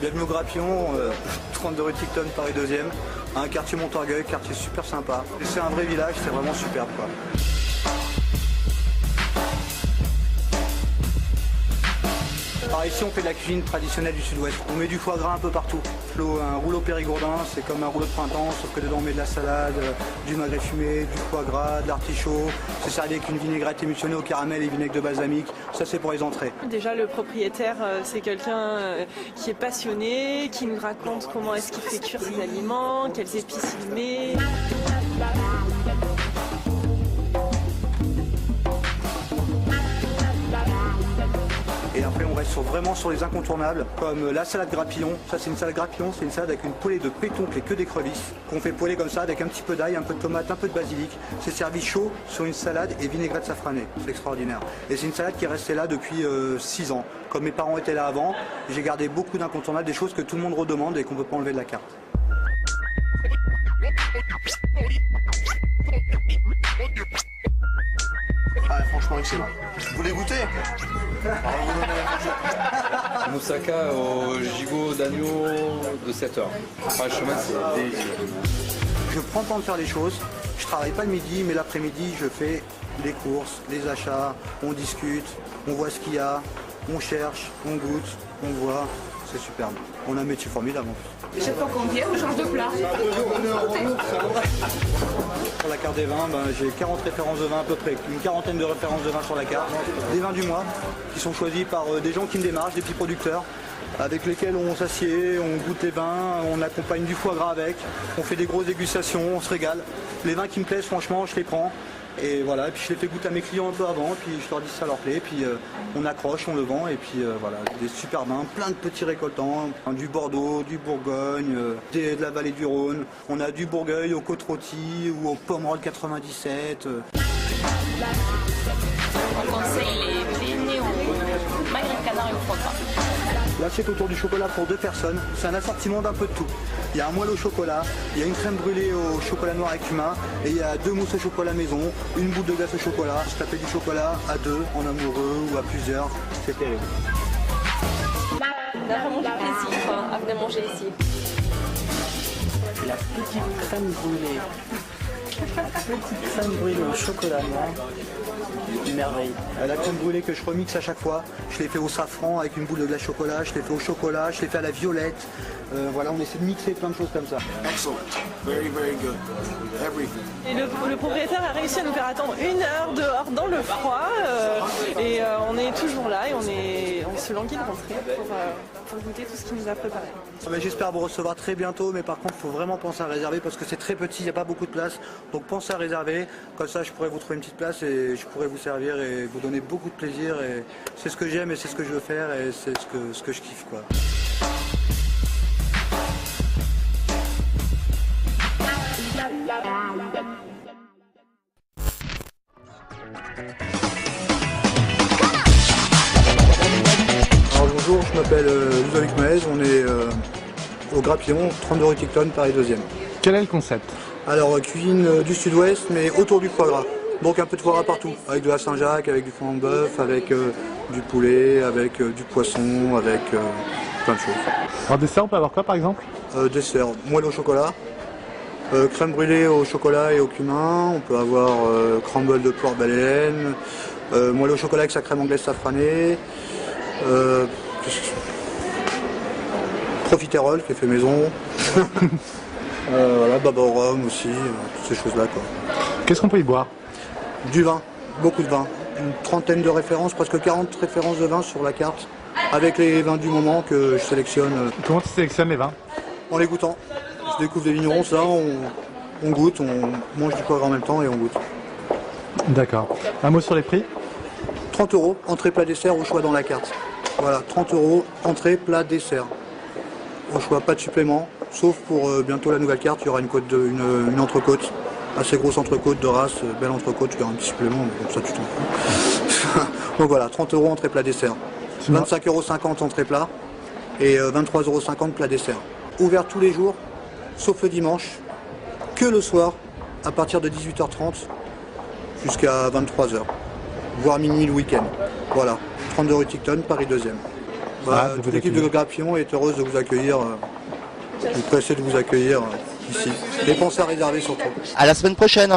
Bienvenue au Grapillon, 32 rue Ticton, Paris 2e. Un quartier Montorgueil, quartier super sympa. C'est un vrai village, c'est vraiment superbe quoi. Alors ici on fait de la cuisine traditionnelle du sud-ouest. On met du foie gras un peu partout. Un rouleau périgourdin, c'est comme un rouleau de printemps, sauf que dedans on met de la salade, du magret fumé, du foie gras, de l'artichaut. C'est servi avec une vinaigrette émulsionnée au caramel et vinaigre de balsamique. Ça c'est pour les entrées. Déjà le propriétaire c'est quelqu'un qui est passionné, qui nous raconte comment est-ce qu'il fait cuire ses aliments, quelles épices il met. Et après on reste vraiment sur les incontournables, comme la salade Grapillon. Ça c'est une salade Grapillon, c'est une salade avec une poêlée de pétoncle et que d'écrevisses, qu'on fait poêler comme ça avec un petit peu d'ail, un peu de tomate, un peu de basilic. C'est servi chaud sur une salade et vinaigrette safranée, c'est extraordinaire. Et c'est une salade qui est restée là depuis 6 ans. Comme mes parents étaient là avant, j'ai gardé beaucoup d'incontournables, des choses que tout le monde redemande et qu'on ne peut pas enlever de la carte. Ah, franchement excellent. Vous voulez goûter? Moussaka au gigot d'agneau de 7 heures. Franchement, c'est délicieux. Je prends le temps de faire les choses. Je travaille pas le midi, mais l'après-midi, je fais les courses, les achats, on discute, on voit ce qu'il y a, on cherche, on goûte, on voit. C'est superbe. On a un métier formidable. Chaque fois qu'on vient, on change de plat. Sur la carte des vins, j'ai 40 références de vin à peu près, une quarantaine de références de vin sur la carte. Des vins du mois qui sont choisis par des gens qui me démarchent, des petits producteurs, avec lesquels on s'assied, on goûte les vins, on accompagne du foie gras avec, on fait des grosses dégustations, on se régale. Les vins qui me plaisent, franchement, je les prends. Et voilà, et puis je les fais goûter à mes clients un peu avant, puis je leur dis si ça leur plaît, puis on accroche, on le vend, et puis voilà, des super vins, plein de petits récoltants, du Bordeaux, du Bourgogne, de la vallée du Rhône, on a du Bourgueil au Côte-Rôtie ou au Pomerol 97. On conseille les beignets au magret de canard et au foie gras. L'assiette autour du chocolat pour 2 personnes, c'est un assortiment d'un peu de tout. Il y a un moelle au chocolat, il y a une crème brûlée au chocolat noir et cumin, et il y a 2 mousses au chocolat maison, une boule de glace au chocolat. Se taper du chocolat à 2, en amoureux ou à plusieurs, c'est terrible. On a vraiment du plaisir à venir manger ici. La petite crème brûlée. La petite crème brûlée au chocolat noir. Une merveille. La crème brûlée que je remixe à chaque fois, je l'ai fait au safran avec une boule de glace chocolat, je l'ai fait au chocolat, je l'ai fait à la violette. Voilà, on essaie de mixer plein de choses comme ça. Excellent. Very, very good. Everything. Et le propriétaire a réussi à nous faire attendre 1 heure dehors dans le froid et on est toujours là et on se languit de rentrer pour goûter tout ce qu'il nous a préparé. J'espère vous recevoir très bientôt, mais par contre il faut vraiment penser à réserver parce que c'est très petit, il n'y a pas beaucoup de place. Donc pensez à réserver, comme ça je pourrais vous trouver une petite place et je pourrais vous servir et vous donner beaucoup de plaisir. Et c'est ce que j'aime et c'est ce que je veux faire et c'est ce que je kiffe quoi. Alors bonjour, je m'appelle Ludovic Maez, on est au Grapillon, 32 rue Ticton, Paris 2e. Quel est le concept? Alors cuisine du sud-ouest mais autour du foie gras. Donc un peu de foie gras partout, avec de la Saint-Jacques, avec du foie en bœuf, avec du poulet, avec du poisson, avec plein de choses. En dessert, on peut avoir quoi par exemple? Dessert, moelle au chocolat, crème brûlée au chocolat et au cumin, on peut avoir crumble de poire baleine, moelle au chocolat avec sa crème anglaise safranée, profiterole qui est fait maison, voilà, baba au rhum aussi, toutes ces choses-là quoi. Qu'est-ce qu'on peut y boire? Du vin, beaucoup de vin, une trentaine de références, presque 40 références de vin sur la carte, avec les vins du moment que je sélectionne. Comment tu sélectionnes les vins? En les goûtant. Je découvre des vignerons, ça, on goûte, on mange du foie gras en même temps et on goûte. D'accord. Un mot sur les prix? 30 €, entrée, plat, dessert, au choix dans la carte. Voilà, 30 €, entrée, plat, dessert. Au choix, pas de supplément, sauf pour bientôt la nouvelle carte, il y aura une entrecôte. Assez grosse entrecôte de race, belle entrecôte, tu as un petit supplément, mais comme ça tu t'en fous. Donc voilà, 30 € entrée plat dessert. 25,50 € entrée plat et 23,50 € plat dessert. Ouvert tous les jours, sauf le dimanche, que le soir, à partir de 18h30 jusqu'à 23h, voire minuit le week-end. Voilà, 32 rue Ticton, Paris 2e. Bah, de vous toute l'équipe de accueillir. Grapion est heureuse de vous accueillir, est pressée de vous accueillir ici. Et pensez à réserver surtout. À la semaine prochaine.